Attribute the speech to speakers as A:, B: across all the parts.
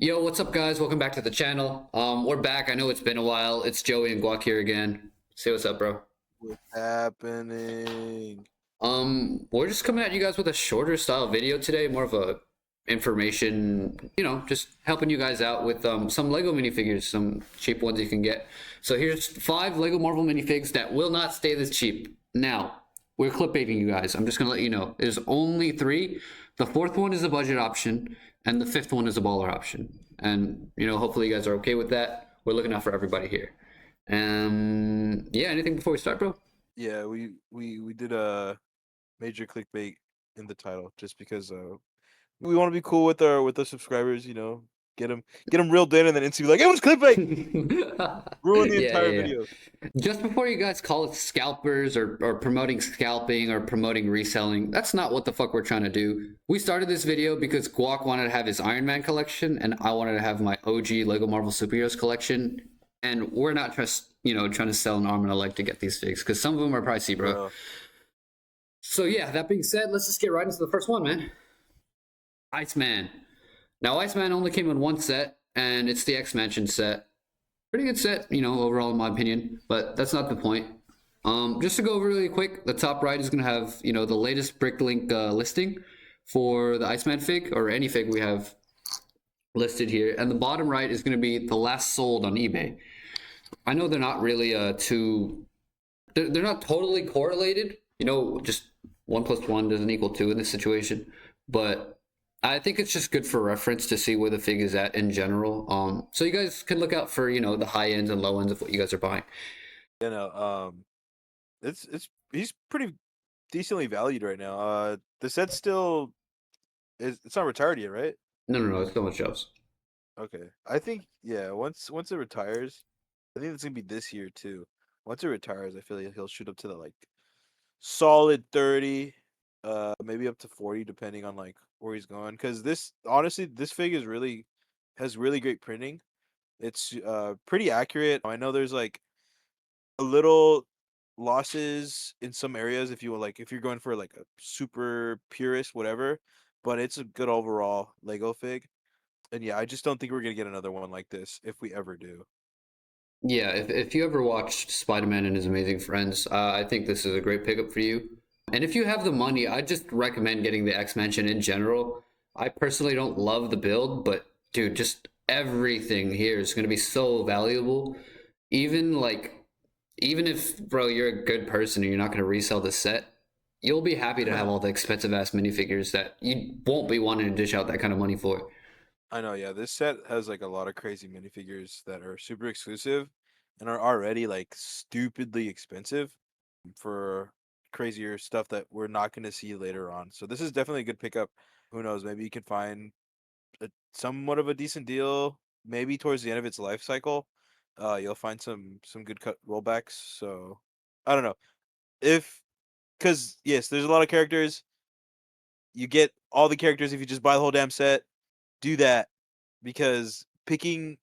A: Yo, what's up, guys? Welcome back to the channel. We're back. I know it's been a while. It's Joey and Guac here again. Say what's up, bro.
B: What's happening?
A: We're just coming at you guys with a shorter style video today, more of a information, just helping you guys out with some Lego minifigures, some cheap ones you can get. So here's 5 Lego Marvel minifigs that will not stay this cheap. Now, we're clickbaiting you guys. I'm just gonna let you know. There's only 3. The 4th one is a budget option, and the 5th one is a baller option. And hopefully you guys are okay with that. We're looking out for everybody here. Yeah, anything before we start, bro?
B: Yeah, we did a major clickbait in the title just because we want to be cool with our subscribers, get them reeled in and then instantly be like, it was clickbait. Ruin the
A: Yeah,
B: entire
A: yeah,
B: video.
A: yeah. Just before you guys call it scalpers or promoting scalping or promoting reselling, that's not what the fuck we're trying to do. We started this video because Guac wanted to have his Iron Man collection and I wanted to have my OG Lego Marvel Superheroes collection. And we're not just, trying to sell an arm and a leg to get these figs because some of them are pricey, bro. So yeah, that being said, let's just get right into the first one, man. Iceman. Now, Iceman only came in one set, and it's the X-Mansion set. Pretty good set, overall in my opinion, but that's not the point. Just to go over really quick, the top right is going to have, the latest Bricklink listing for the Iceman fig, or any fig we have listed here, and the bottom right is going to be the last sold on eBay. I know they're not really they're not totally correlated, just 1 plus 1 doesn't equal 2 in this situation, but I think it's just good for reference to see where the fig is at in general. So you guys can look out for, the high ends and low ends of what you guys are buying.
B: It's he's pretty decently valued right now. The set's still it's not retired yet, right?
A: No, it's still on shelves.
B: Okay. I think once it retires, I think it's gonna be this year too. Once it retires, I feel like he'll shoot up to the like solid 30, maybe up to 40 depending on like where he's going. Cause this honestly, this fig has really great printing. It's pretty accurate. I know there's like a little losses in some areas if you're going for like a super purist, whatever, but it's a good overall Lego fig. And yeah, I just don't think we're gonna get another one like this if we ever do.
A: Yeah, if you ever watched Spider-Man and His Amazing Friends, I think this is a great pickup for you. And if you have the money, I just recommend getting the X-Mansion in general. I personally don't love the build, but dude, just everything here is going to be so valuable. Even like, even if, bro, you're a good person and you're not going to resell the set, you'll be happy to have all the expensive ass minifigures that you won't be wanting to dish out that kind of money for.
B: I know, yeah. This set has like a lot of crazy minifigures that are super exclusive and are already like stupidly expensive for crazier stuff that we're not going to see later on. So this is definitely a good pickup. Who knows? Maybe you can find somewhat of a decent deal. Maybe towards the end of its life cycle, you'll find some good cut rollbacks. So I don't know if because yes, there's a lot of characters. You get all the characters if you just buy the whole damn set. Do that because picking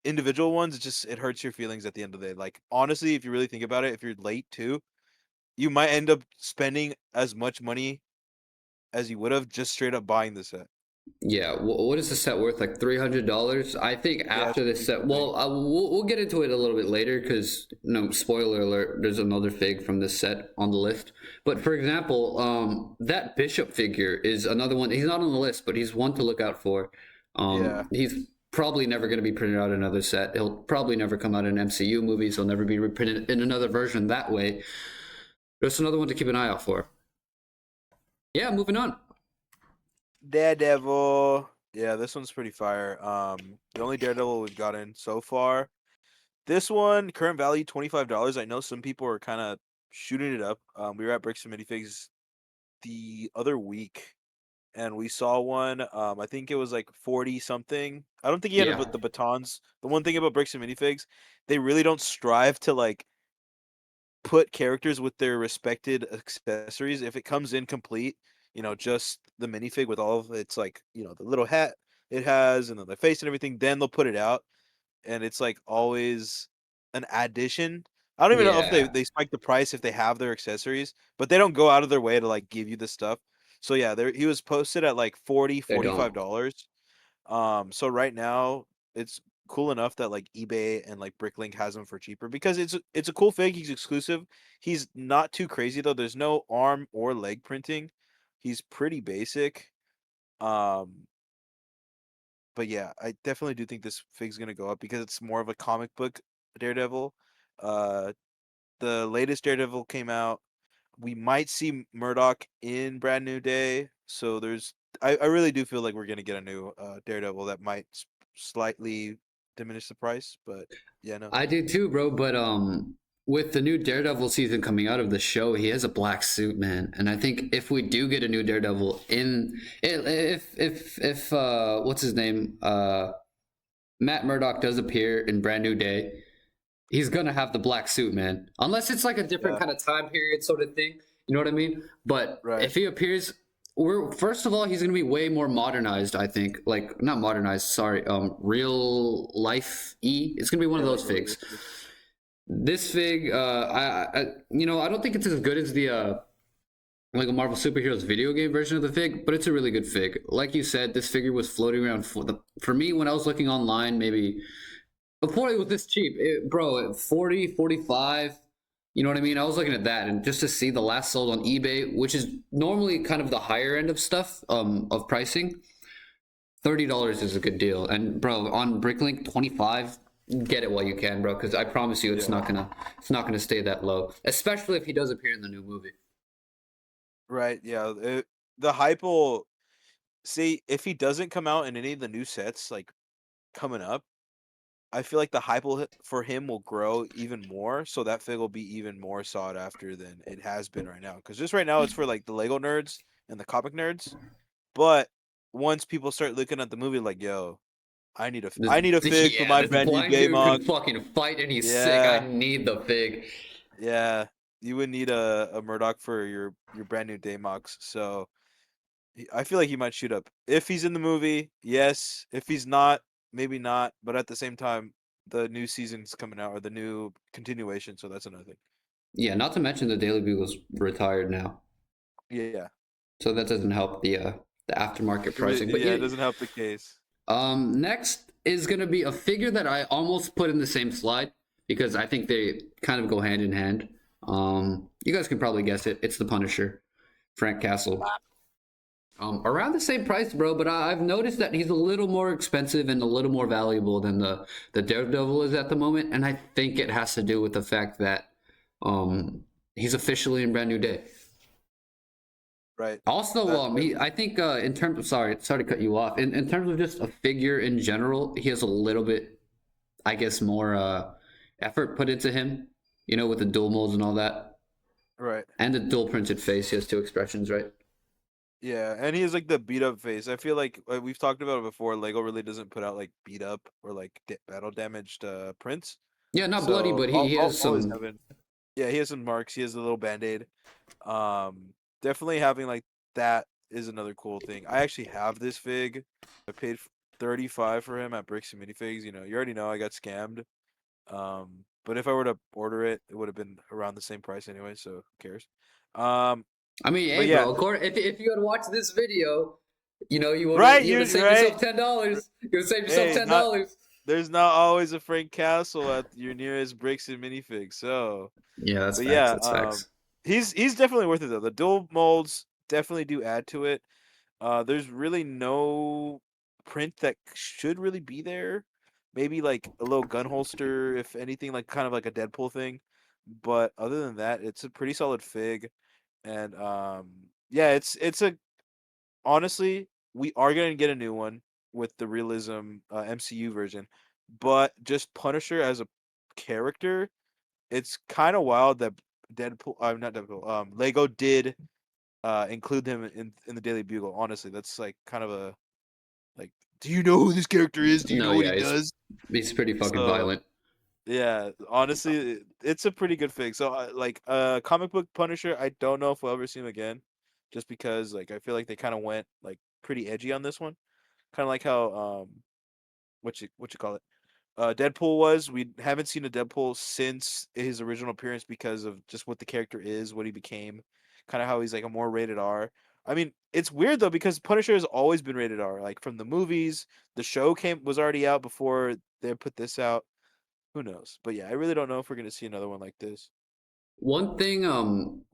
B: individual ones it hurts your feelings at the end of the day. Like honestly, if you really think about it, if you're late too, you might end up spending as much money as you would have just straight up buying the set.
A: Yeah, what is the set worth? Like $300? I think
B: Yeah,
A: after
B: it's
A: this
B: pretty
A: set,
B: crazy.
A: well, we'll get into it a little bit later because, spoiler alert, there's another fig from this set on the list. But for example, that Bishop figure is another one. He's not on the list, but he's one to look out for.
B: Yeah,
A: He's probably never going to be printed out in another set. He'll probably never come out in MCU movies. He'll never be reprinted in another version that way. Just another one to keep an eye out for. Yeah, moving on.
B: Daredevil. Yeah, this one's pretty fire. The only Daredevil we've gotten so far. This one current value $25. I know some people are kind of shooting it up. We were at Bricks and Minifigs the other week and we saw one. I think it was like 40 something. I don't think he had
A: Yeah.
B: the batons. The one thing about Bricks and Minifigs, they really don't strive to like put characters with their respected accessories. If it comes in complete, just the minifig with all of its like, the little hat it has and then the face and everything, then they'll put it out. And it's like always an addition. I don't even know if they,
A: Yeah.
B: they spike the price if they have their accessories, but they don't go out of their way to like give you the stuff. So yeah, there he was posted at like 40,
A: They don't.
B: $45. So right now it's cool enough that like eBay and like Bricklink has them for cheaper because it's a cool fig. He's exclusive. He's not too crazy though. There's no arm or leg printing. He's pretty basic. Um, but yeah, I definitely do think this fig's gonna go up because it's more of a comic book Daredevil. Uh, the latest Daredevil came out. We might see Murdoch in Brand New Day. So I really do feel like we're gonna get a new Daredevil that might slightly diminish the price, but yeah, no.
A: I do too, bro. But with the new Daredevil season coming out of the show, he has a black suit, man. And I think if we do get a new Daredevil in, if what's his name, Matt Murdock does appear in Brand New Day, he's gonna have the black suit, man. Unless it's like a different
B: Yeah,
A: kind of time period sort of thing. You know what I mean? But
B: right.
A: if he appears, we're first of all, he's gonna be way more modernized, I think. Like not modernized, sorry, real life It's gonna be one of
B: Yeah,
A: those
B: like
A: figs.
B: realistic.
A: This fig, I don't think it's as good as the like a Marvel superheroes video game version of the fig, but it's a really good fig. Like you said, this figure was floating around for me when I was looking online, maybe before it was this cheap, bro, 40, 45. You know what I mean? I was looking at that, and just to see the last sold on eBay, which is normally kind of the higher end of stuff, of pricing, $30 is a good deal. And bro, on Bricklink, 25. Get it while you can, bro, because I promise you,
B: Yeah.
A: it's not gonna stay that low, especially if he does appear in the new movie.
B: Right, yeah. The hype will see if he doesn't come out in any of the new sets like coming up. I feel like the hype for him will grow even more, so that fig will be even more sought after than it has been right now. Because just right now, it's for like the Lego nerds and the comic nerds. But once people start looking at the movie, like, yo, I need a fig for my
A: This
B: brand new
A: blind
B: day
A: dude can
B: mug.
A: fucking fight and he's sick. I
B: Yeah,
A: need the fig.
B: yeah. You would need a Murdoch for your brand new day mugs. So I feel like he might shoot up if he's in the movie. Yes, if he's not, maybe not. But at the same time, the new season's coming out or the new continuation, so that's another thing.
A: Yeah, not to mention the Daily Bugle's retired now,
B: Yeah,
A: so that doesn't help the aftermarket
B: it really,
A: pricing. But
B: yeah,
A: yeah,
B: it doesn't help the case.
A: next is gonna be a figure that I almost put in the same slide because I think they kind of go hand in hand. You guys can probably guess it. It's the Punisher, Frank Castle. Around the same price, bro. But I've noticed that he's a little more expensive and a little more valuable than the Daredevil is at the moment, and I think it has to do with the fact that he's officially in Brand New Day.
B: Right.
A: Also,
B: That
A: I think in terms of sorry to cut you off. In terms of just a figure in general, he has a little bit, I guess, more effort put into him. You know, with the dual molds and all that,
B: right.
A: and the dual printed face. He has two expressions, right?
B: Yeah, and he has like the beat up face. I feel like we've talked about it before. Lego really doesn't put out like beat up or like battle damaged prints.
A: Yeah, not bloody,
B: So
A: but he has
B: always
A: some.
B: having, yeah, he has some marks. He has a little band-aid. Definitely having like that is another cool thing. I actually have this fig. I paid 35 for him at Bricks and Minifigs. You know, you already know I got scammed. But if I were to order it, it would have been around the same price anyway. So who cares? Um,
A: I mean,
B: but
A: hey,
B: yeah,
A: bro. If you had watched this video, you know
B: right,
A: you would have
B: you're
A: saved
B: right.
A: yourself $10. You would have saved yourself
B: Hey,
A: ten
B: not
A: dollars.
B: there's not always a Frank Castle at your nearest Bricks and Minifig. So,
A: Yeah, that's
B: but
A: facts.
B: yeah,
A: That's facts.
B: he's definitely worth it though. The dual molds definitely do add to it. There's really no print that should really be there. Maybe like a little gun holster, if anything, like kind of like a Deadpool thing. But other than that, it's a pretty solid fig. And yeah, it's a honestly, we are gonna get a new one with the realism MCU version. But just Punisher as a character, it's kind of wild that Deadpool, not Deadpool, Lego did include him in the Daily Bugle. Honestly, that's like kind of a like. Do you know who this character is? Do you
A: No,
B: know what he
A: yeah,
B: does?
A: he's pretty fucking
B: So
A: violent.
B: yeah, honestly, it's a pretty good fix. So like comic book Punisher, I don't know if we'll ever see him again, just because like I feel like they kind of went like pretty edgy on this one, kind of like how what you call it Deadpool was. We haven't seen a Deadpool since his original appearance because of just what the character is, what he became, kind of how he's like a more rated R. I mean, it's weird though because Punisher has always been rated R. Like from the movies, the show was already out before they put this out. Who knows? But yeah, I really don't know if we're gonna see another one like this.
A: One thing,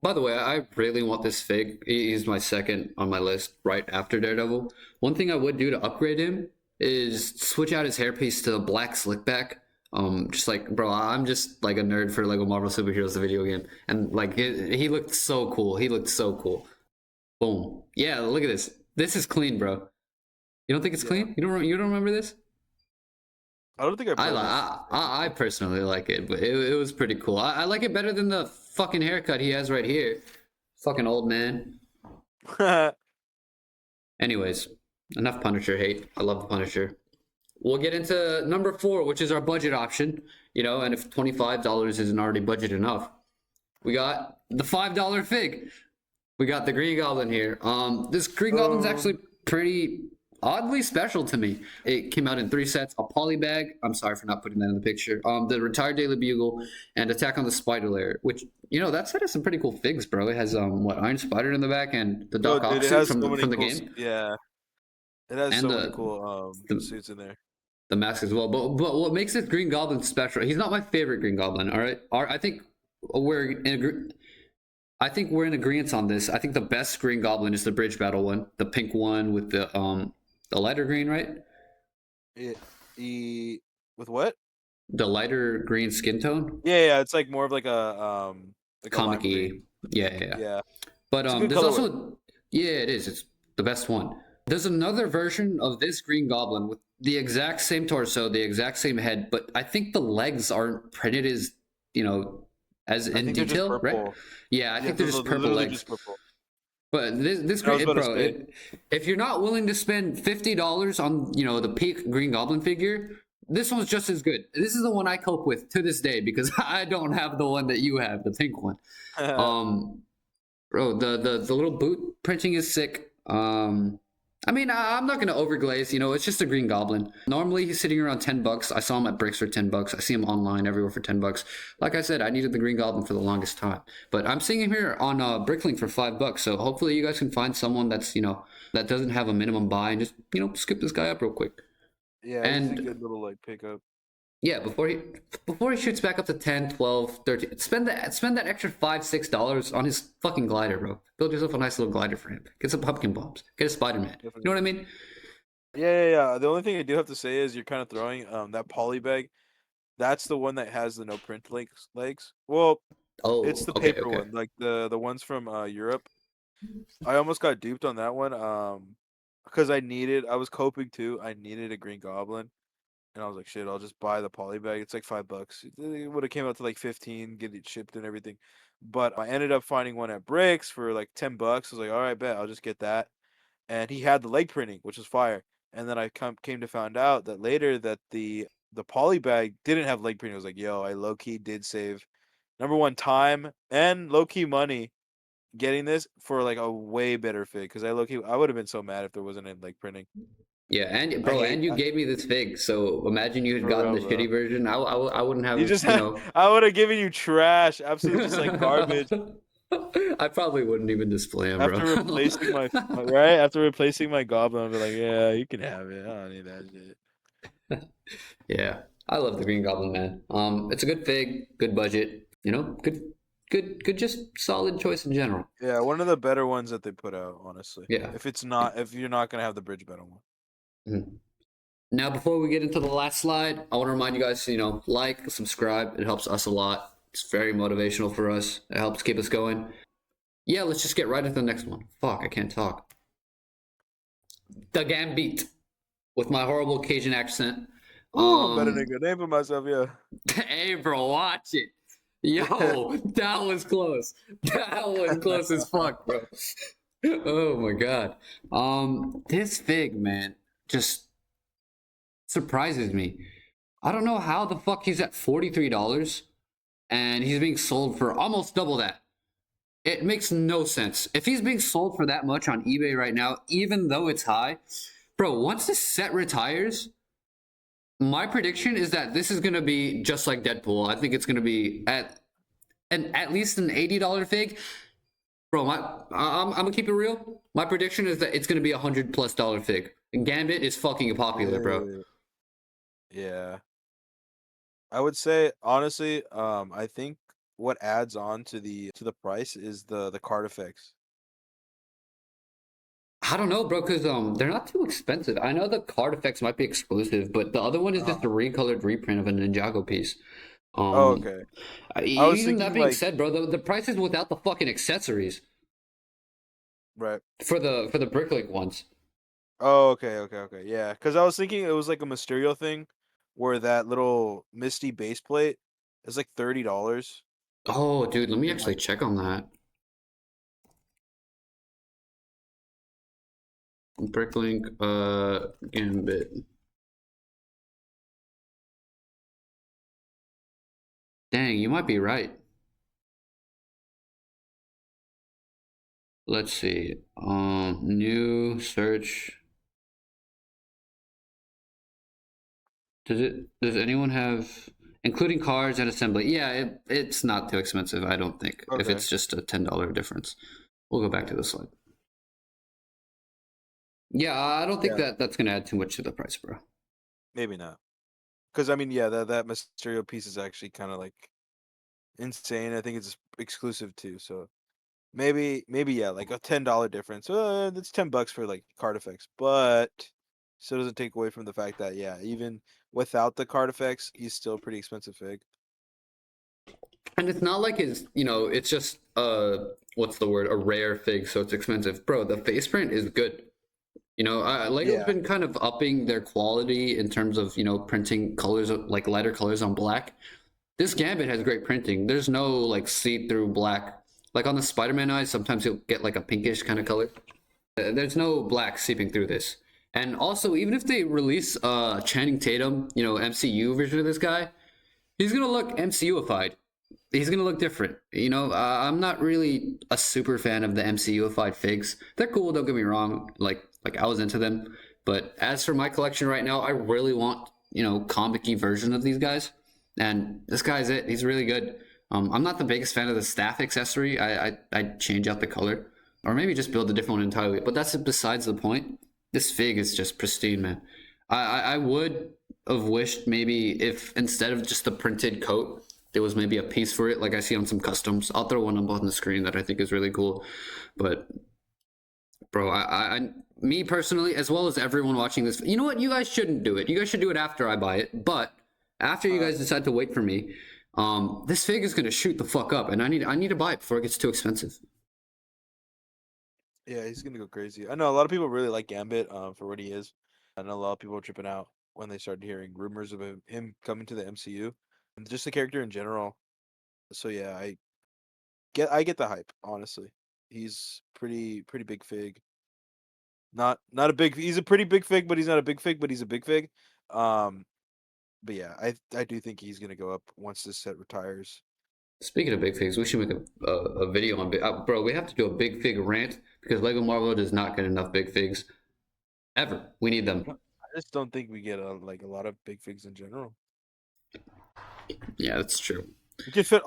A: by the way, I really want this fig. He's my second on my list right after Daredevil. One thing I would do to upgrade him is switch out his hairpiece to a black slick back. Just like, bro, I'm just like a nerd for Lego Marvel Superheroes, the video game. And like, he looked so cool. He looked so cool. Boom. Yeah, look at this. This is clean, bro. You don't think it's
B: Yeah,
A: clean? You don't remember this?
B: I don't think I played this.
A: I personally like it, but it was pretty cool. I like it better than the fucking haircut he has right here. Fucking old man. Anyways, enough Punisher hate. I love the Punisher. We'll get into number 4, which is our budget option. You know, and if $25 isn't already budget enough, we got the $5 fig. We got the Green Goblin here. This Green Goblin's actually pretty oddly special to me. It came out in 3 sets: a poly bag. I'm sorry for not putting that in the picture. The Retired Daily Bugle and Attack on the Spider Lair. Which, you know, that set has some pretty cool figs, bro. It has what, Iron Spider in the back and the
B: No,
A: Doc Ock
B: dude, it
A: suit
B: has
A: from
B: so many
A: from the
B: cool.
A: game
B: Yeah, it has
A: and
B: so many cool
A: the
B: suits in there.
A: the mask as well. But what makes this Green Goblin special? He's not my favorite Green Goblin. All right, I think we're in I think we're in agreement on this. I think the best Green Goblin is the Bridge Battle one, the pink one with the lighter green, right?
B: It, he with what?
A: The lighter green skin tone,
B: Yeah, it's like more of like a lime
A: comic-y.
B: green.
A: Yeah.
B: Yeah,
A: But
B: it's a good
A: there's
B: colorway.
A: also, yeah, it is. It's the best one. There's another version of this Green Goblin with the exact same torso, the exact same head, but I think the legs aren't printed as, you know, as
B: I
A: in
B: think they're just
A: detail, right?
B: purple.
A: Yeah, I
B: Yeah,
A: think they're just
B: they're
A: purple
B: literally
A: legs.
B: just purple.
A: But this
B: And I was
A: green,
B: about to
A: bro,
B: say,
A: if you're not willing to spend $50 on, you know, the peak Green Goblin figure, this one's just as good. This is the one I cope with to this day because I don't have the one that you have, the pink one. Um, Bro, the little boot printing is sick. I mean, I'm not gonna overglaze. You know, it's just a Green Goblin. Normally, he's sitting around $10. I saw him at Bricks for $10. I see him online everywhere for $10. Like I said, I needed the Green Goblin for the longest time, but I'm seeing him here on Bricklink for $5. So hopefully, you guys can find someone that's, you know, that doesn't have a minimum buy and just, you know, skip this guy up real quick.
B: yeah, he's a
A: And
B: good little like pickup.
A: yeah, before he shoots back up to 10, 12, 13, spend that extra $5, $6 on his fucking glider, bro. Build yourself a nice little glider for him. Get some pumpkin bombs. Get a Spider-Man. You know
B: Definitely.
A: what I mean?
B: Yeah. The only thing I do have to say is you're kind of throwing that poly bag. That's the one that has the no print legs. Well, it's
A: Oh,
B: the
A: okay,
B: paper
A: okay.
B: one, like the ones from Europe. I almost got duped on that one. Because I was coping too. I needed a Green Goblin, and I was like, shit, I'll just buy the poly bag. It's like $5. It would have came out to like 15, get it shipped and everything. But I ended up finding one at Bricks for like $10. I was like, all right, bet I'll just get that. And he had the leg printing, which was fire. And then I came to find out that later that the poly bag didn't have leg printing. I was like, yo, I low key did save number one time and low key money getting this for like a way better fit because I would have been so mad if there wasn't any leg printing.
A: Yeah, and
B: I
A: bro,
B: hate
A: and you gave me this fig, so imagine you had
B: for
A: gotten
B: real,
A: the
B: bro.
A: shitty version. I wouldn't
B: You
A: have,
B: just
A: you know.
B: I would have given you trash, absolute just like garbage
A: I probably wouldn't even display him, bro.
B: after replacing my right after replacing my goblin. I'd be like, yeah, you can have it. I don't need that shit.
A: Yeah, I love the Green Goblin, man. It's a good fig, good budget, you know, good, just solid choice in general.
B: Yeah, one of the better ones that they put out, honestly.
A: Yeah.
B: If you're not gonna have the bridge battle one.
A: Mhm. Now, before we get into the last slide, I want to remind you guys, you know, like, subscribe. It helps us a lot. It's very motivational for us. It helps keep us going. Yeah, let's just get right into the next one. Fuck, I can't talk. The Gambit with my horrible Cajun accent.
B: Ooh, I'm better than
A: Um,
B: a good name for myself, yeah.
A: hey, bro, watch it. Yo, that was close. That was close as fuck, bro. Oh my god. This fig, man, just surprises me. I don't know how the fuck he's at $43 and he's being sold for almost double that. It makes no sense. If he's being sold for that much on eBay right now, even though it's high, bro, once this set retires, my prediction is that this is going to be just like Deadpool. I think it's going to be at least an $80 fig. Bro, I'm gonna keep it real. My prediction is that it's gonna be $100+ fig. And Gambit is fucking popular, bro.
B: Yeah. Yeah. I would say honestly, I think what adds on to the price is the card effects.
A: I don't know, bro, because they're not too expensive. I know the card effects might be exclusive, but the other one is just a recolored reprint of a Ninjago piece.
B: Oh,
A: Um,
B: okay. I was
A: Even that
B: thinking
A: being
B: like
A: said, bro, the price is without the fucking accessories
B: right.
A: for the Bricklink ones.
B: Oh, okay, okay, okay. Yeah, because I was thinking it was like a Mysterio thing, where that little Misty base plate is like $30.
A: Oh, dude, let me
B: And
A: actually
B: like,
A: check on that. Bricklink, Gambit. Dang, you might be right. Let's see. New search. Does anyone have including cards and assembly? Yeah, it's not too expensive, I don't think. If
B: okay,
A: it's just a $10 difference. We'll go back to the slide. Yeah, I don't think
B: yeah,
A: that that's gonna add too much to the price, bro.
B: maybe not. Because I mean, yeah, that Mysterio piece is actually kind of like insane. I think it's exclusive too, so maybe yeah, like a $10 difference. That's $10 for like card effects, but still doesn't take away from the fact that yeah, even without the card effects, he's still a pretty expensive fig.
A: And it's not like it's just what's the word? A rare fig, so it's expensive. Bro, the face print is good. Lego's
B: Yeah,
A: been kind of upping their quality in terms of, printing colors, like lighter colors on black. This Gambit has great printing. There's no like see-through black. Like on the Spider-Man eyes, sometimes you'll get like a pinkish kind of color. There's no black seeping through this. And also, even if they release Channing Tatum, MCU version of this guy, he's gonna look MCUified. He's gonna look different. I'm not really a super fan of the MCUified figs. They're cool, don't get me wrong. Like I was into them, but as for my collection right now, I really want comic-y version of these guys, and this guy's it. He's really good. I'm not the biggest fan of the staff accessory. I'd change out the color, or maybe just build a different one entirely. But that's besides the point. This fig is just pristine, man. I would have wished maybe if instead of just the printed coat, there was maybe a piece for it, like I see on some customs. I'll throw one up on the screen that I think is really cool. But bro, me personally, as well as everyone watching this, you know what? You guys shouldn't do it. You guys should do it after I buy it. But after you
B: uh,
A: guys decide to wait for me, this fig is gonna shoot the fuck up, and I need to buy it before it gets too expensive.
B: yeah, he's gonna go crazy. I know a lot of people really like Gambit, for what he is. I know a lot of people are tripping out when they started hearing rumors about him coming to the MCU and just the character in general. So yeah, I get the hype, honestly. He's pretty big fig. Not a big he's a pretty big fig, but he's not a big fig, but he's a big fig. Um, but yeah, I do think he's gonna go up once this set retires.
A: Speaking of big figs, we should make a video on big. Bro, we have to do a big fig rant because Lego Marvel does not get enough big figs ever. We need them.
B: I just don't think we get a lot of big figs in general.
A: Yeah, that's true.
B: We could fit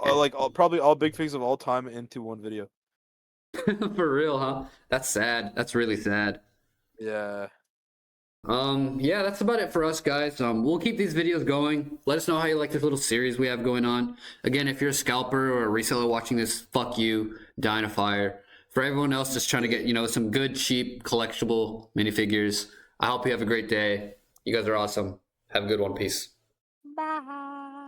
B: probably all big figs of all time into one video.
A: For real, huh? That's sad. That's really sad.
B: Yeah.
A: Yeah, that's about it for us, guys. We'll keep these videos going. Let us know how you like this little series we have going on. Again, if you're a scalper or a reseller watching this, fuck you, die in a fire. For everyone else just trying to get, some good, cheap, collectible minifigures, I hope you have a great day. You guys are awesome. Have a good one. Peace.
B: Bye.